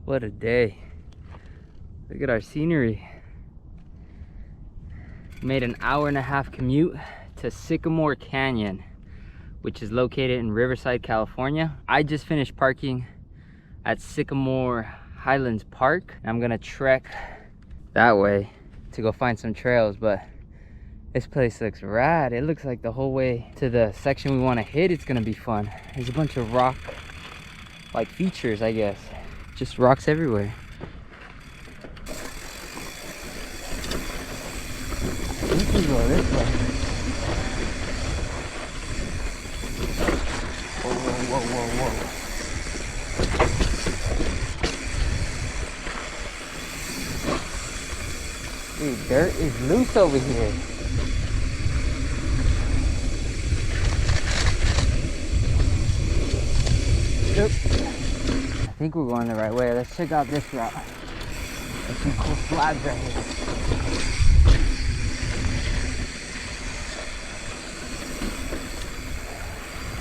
What a day. Look at our scenery. Made an 1.5-hour commute to Sycamore Canyon, which is located in Riverside, California. I just finished parking at Sycamore Highlands Park. I'm gonna trek that way to go find some trails, but this place looks rad. It looks like the whole way to the section we want to hit, it's gonna be fun. There's a bunch of rock like features, I guess. Just rocks everywhere. We can go this way. Whoa, whoa, whoa, whoa, whoa. Dude, dirt is loose over here. Yep. I think we're going the right way. Let's check out this route. There's some cool slabs right here.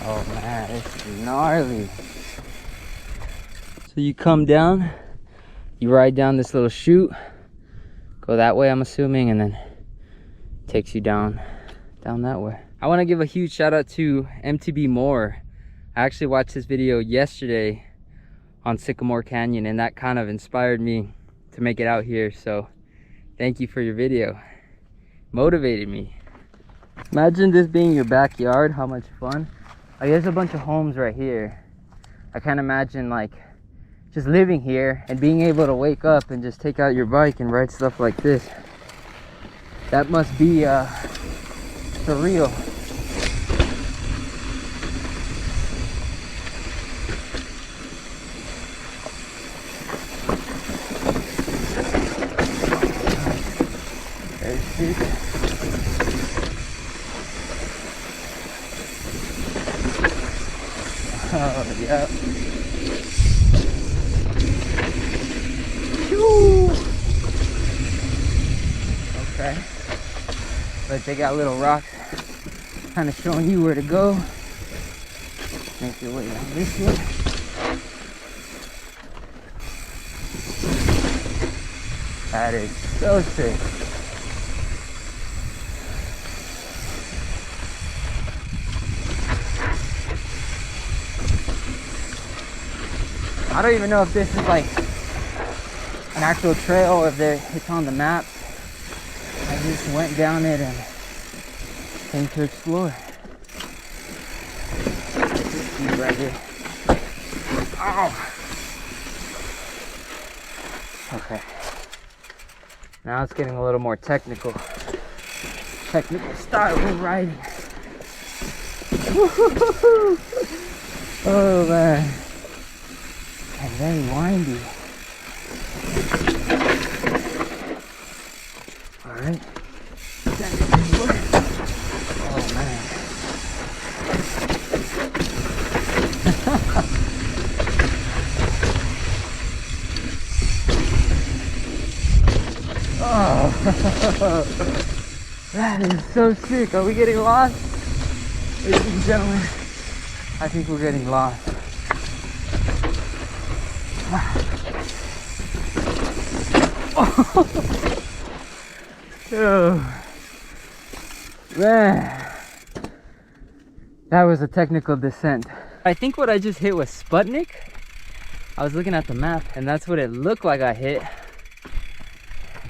Oh man, this is gnarly. So you come down, you ride down this little chute, go that way I'm assuming, and then it takes you down that way. I want to give a huge shout out to MTB Moore. I actually watched this video yesterday on Sycamore Canyon, and that kind of inspired me to make it out here. So thank you for your video. Motivated me. Imagine this being your backyard, how much fun. Like, there's a bunch of homes right here. I can't imagine like just living here and being able to wake up and just take out your bike and ride stuff like this. That must be surreal. There's it. Oh, yeah. Okay. But they got little rocks kind of showing you where to go. Make your way down this way. That is so sick. I don't even know if this is like an actual trail or if it's on the map. I just went down it and came to explore. This right here. Oh! Okay. Now it's getting a little more technical. Technical style of riding. Woo-hoo-hoo-hoo. Oh man. And very windy. Alright. Oh man. Oh, that is so sick. Are we getting lost? Ladies and gentlemen, I think we're getting lost. Oh man, that was a technical descent. I think what I just hit was Sputnik. I was looking at the map and that's what it looked like I hit.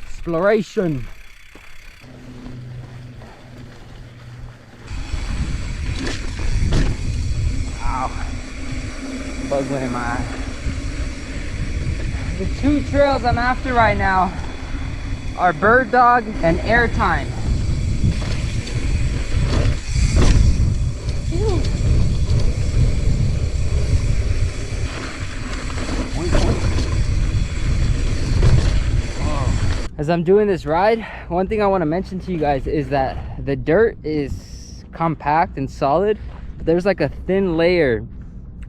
Exploration. Ow. Bug went in my eye. The two trails I'm after right now are Bird Dog and Airtime. As I'm doing this ride, one thing I want to mention to you guys is that the dirt is compact and solid, but there's like a thin layer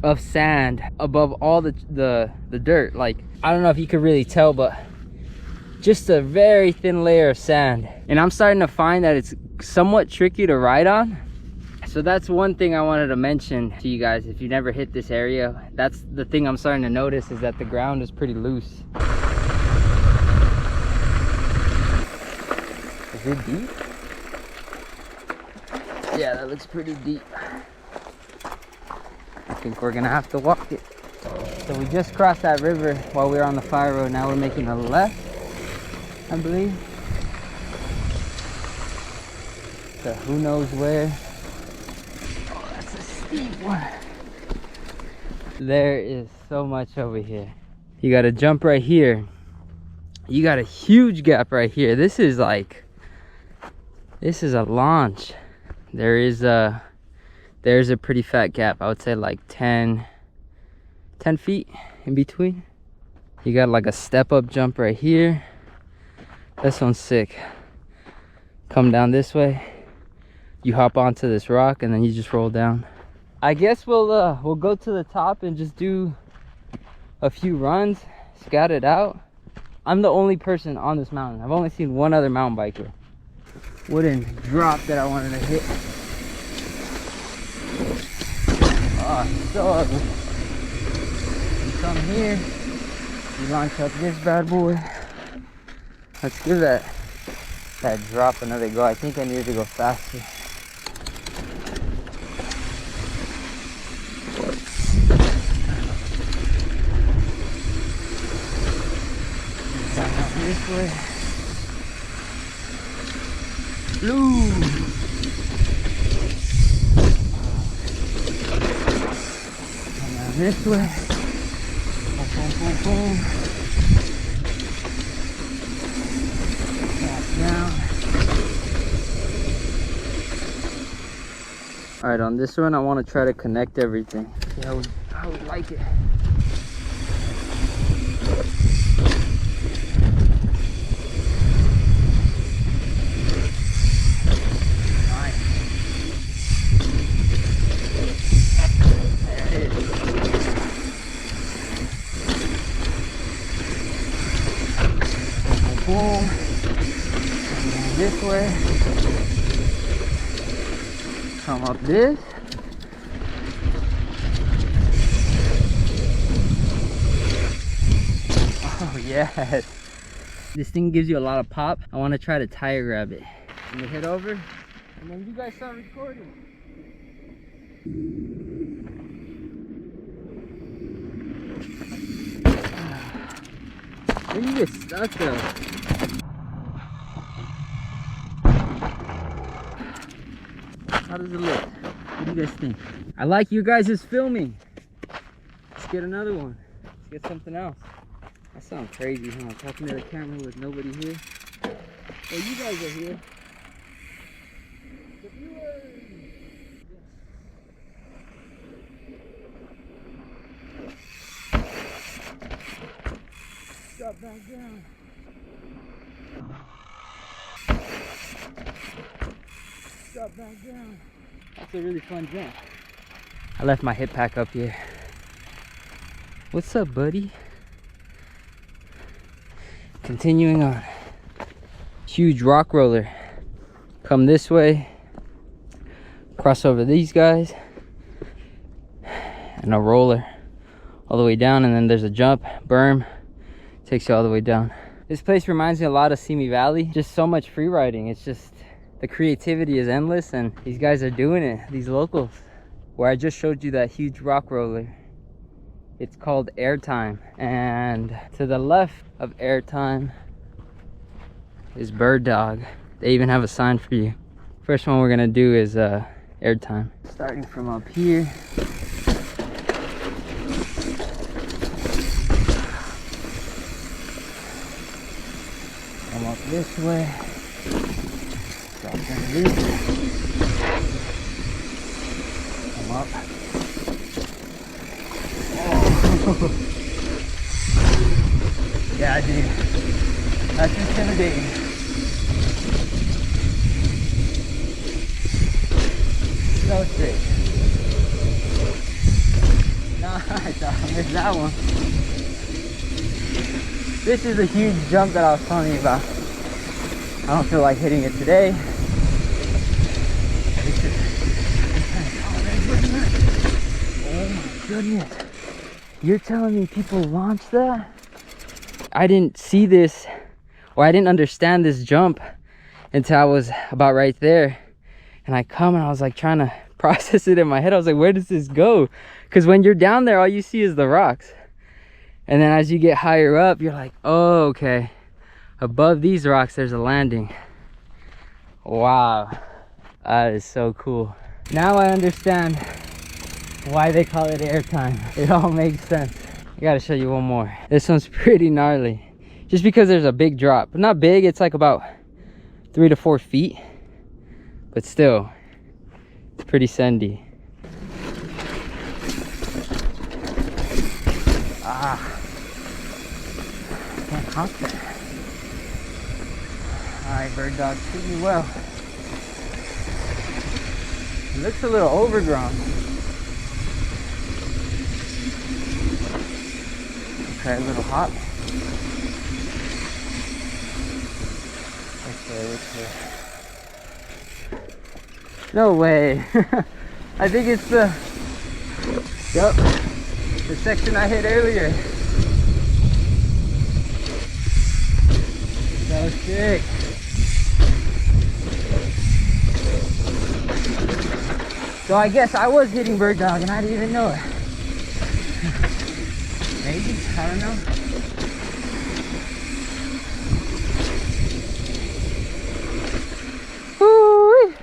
of sand above all the dirt. Like, I don't know if you could really tell, but just a very thin layer of sand. And I'm starting to find that it's somewhat tricky to ride on. So that's one thing I wanted to mention to you guys. If you never hit this area, that's the thing I'm starting to notice, is that the ground is pretty loose. Is it deep? Yeah, that looks pretty deep. I think we're gonna have to walk it. So we just crossed that river while we were on the fire road. Now we're making a left, I believe. So who knows where. Oh, that's a steep one. There is so much over here. You gotta jump right here. You got a huge gap right here. This is a launch. There's a pretty fat gap. I would say like 10 feet in between. You got like a step up jump right here. This one's sick. Come down this way, you hop onto this rock, and then you just roll down. I guess we'll go to the top and just do a few runs, scout it out. I'm the only person on this mountain. I've only seen one other mountain biker. Wooden drop that I wanted to hit. Oh, so ugly. You come here, you launch up this bad boy. Let's give that drop another go. I think I need to go faster. Down out this way. Blue. Come down this way. Boom, boom, boom, boom. Back down. All right, on this one, I want to try to connect everything. See how we like it. Boom. This way. Come up this. Oh yes. This thing gives you a lot of pop. I want to try to tire grab it. Let me head over, and then you guys start recording. When you get stuck though. How does it look? What do you guys think? I like you guys' filming. Let's get another one. Let's get something else. That sounds crazy, huh? Talking to the camera with nobody here. Well, you guys are here. The viewers. Drop back down. Drop back down. That's a really fun jump. I left my hip pack up here. What's up, buddy? Continuing on. Huge rock roller. Come this way. Cross over these guys. And a roller. All the way down, and then there's a jump, berm. Takes you all the way down. This place reminds me a lot of Simi Valley. Just so much free riding. It's just, the creativity is endless, and these guys are doing it, these locals. Where I just showed you that huge rock roller, it's called Airtime. And to the left of Airtime is Bird Dog. They even have a sign for you. First one we're gonna do is Airtime. Starting from up here. Come up this way. Drop down this. Come up. Oh. Yeah, dude. That's intimidating. So straight. Nice, I missed that one. This is a huge jump that I was telling you about. I don't feel like hitting it today. It's Oh my goodness. You're telling me people launched that? I didn't see this, or I didn't understand this jump until I was about right there. And I come and I was like trying to process it in my head. I was like, where does this go? Because when you're down there, all you see is the rocks. And then as you get higher up, you're like, oh, okay. Above these rocks, there's a landing. Wow. That is so cool. Now I understand why they call it airtime. It all makes sense. I gotta show you one more. This one's pretty gnarly. Just because there's a big drop. Not big, it's like about 3 to 4 feet. But still, it's pretty sandy. Can't hop there. Alright, bird dog, treat me well. It looks a little overgrown. Okay, a little hop. Okay. No way. I think it's the section I hit earlier. That was sick. So I guess I was hitting bird dog and I didn't even know it. Maybe, I don't know. Woo-wee.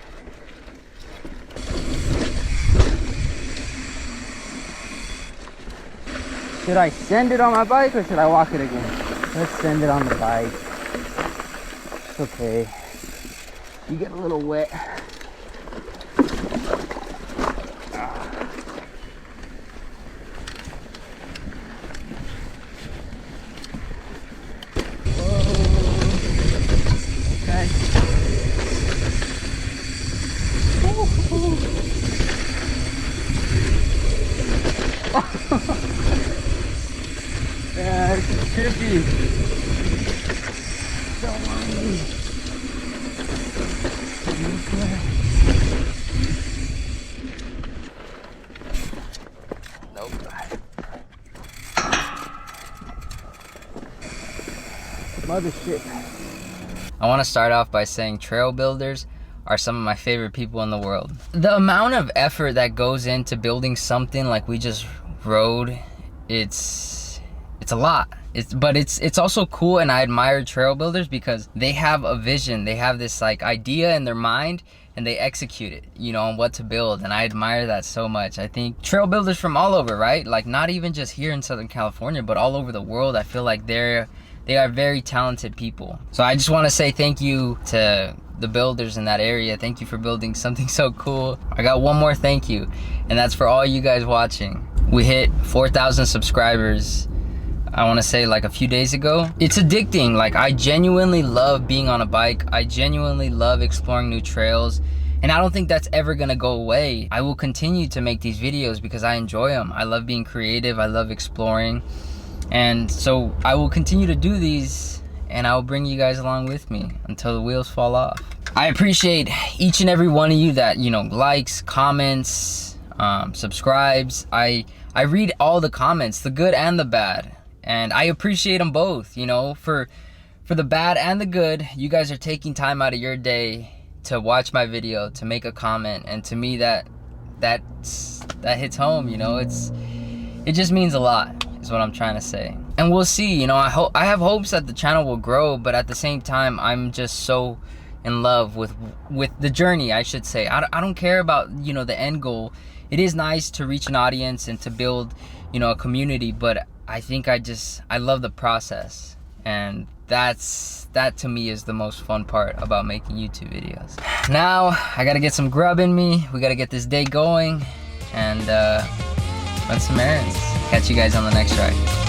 Should I send it on my bike or should I walk it again? Let's send it on the bike. It's okay. You get a little wet. Yeah, this is trippy. So windy. Nope. Mothership. I want to start off by saying trail builders are some of my favorite people in the world. The amount of effort that goes into building something like we just rode, it's a lot. But it's also cool, and I admire trail builders because they have a vision. They have this like idea in their mind and they execute it, you know, on what to build, and I admire that so much. I think trail builders from all over, right? Like not even just here in Southern California, but all over the world. I feel like they are very talented people. So I just want to say thank you to the builders in that area. Thank you for building something so cool. I got one more thank you, and that's for all you guys watching. We hit 4,000 subscribers, I want to say like a few days ago. It's addicting. Like I genuinely love being on a bike. I genuinely love exploring new trails, and I don't think that's ever gonna go away. I will continue to make these videos because I enjoy them. I love being creative. I love exploring. And so I will continue to do these, and I will bring you guys along with me until the wheels fall off. I appreciate each and every one of you that, you know, likes, comments, subscribes. I read all the comments, the good and the bad, and I appreciate them both. You know, for the bad and the good, you guys are taking time out of your day to watch my video, to make a comment, and to me that hits home. You know, it just means a lot, is what I'm trying to say. And we'll see. You know, I have hopes that the channel will grow, but at the same time, I'm just so in love with the journey, I should say. I don't care about, you know, the end goal. It is nice to reach an audience and to build, you know, a community, but I think I love the process, and that to me is the most fun part about making YouTube videos. Now I gotta get some grub in me. We gotta get this day going and run some errands. Catch you guys on the next ride.